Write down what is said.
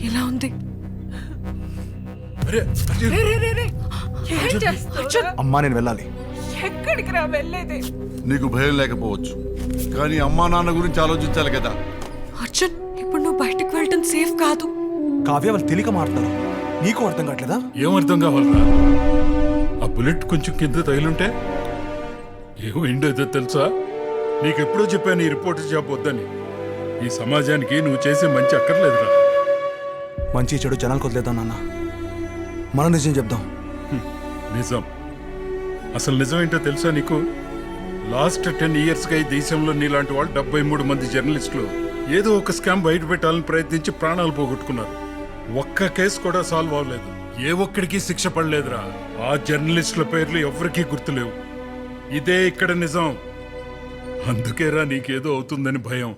ఎలా ఉంది? అరే అర్జున్, ఏం చేస్తావు? అమ్మా నేను వెళ్ళాలి. ఎక్కడికి రా వెళ్ళేది? నీకు భయం లేకపోవచ్చు, కానీ అమ్మా నాన్న గురించి ఆలోచించాలి కదా. అర్జున్, ఇప్పుడు నువ్వు బయటకు వెళ్ళటం సేఫ్ కాదు. కావ్య వాళ్ళు తెలియక మారుతారు. నీకు అర్థం కావట్లేదా? ఏం అర్థం కావాలరా? ఆ బుల్లెట్ కొంచెం కింద తగిలుంటే ఏమైండేదో తెలుసా? నీకెప్పుడో చెప్పాను ఈ రిపోర్టర్ జాబ్ వద్దని. ఈ సమాజానికి నువ్వు చేసే మంచి అక్కర్లేదురా. మంచి చెడు జనాలకు వదిలేద్దాం నాన్న. మనం నిజం చెప్దాం. నిజం. అసలు నిజం ఏంటో తెలుసా నీకు? లాస్ట్ 10 ఇయర్స్గా ఈ దేశంలో నీలాంటి వాళ్ళు 73 మంది జర్నలిస్టులు ఏదో ఒక స్కామ్ బయట పెట్టాలని ప్రయత్నించి ప్రాణాలు పోగొట్టుకున్నారు. ఒక్క కేసు కూడా సాల్వ్ అవ్వలేదు. ఏ ఒక్కడికి శిక్ష పడలేదురా. ఆ జర్నలిస్టుల పేర్లు ఎవరికీ గుర్తులేవు. ఇదే ఇక్కడ నిజం. అందుకేరా నీకేదో అవుతుందని భయం.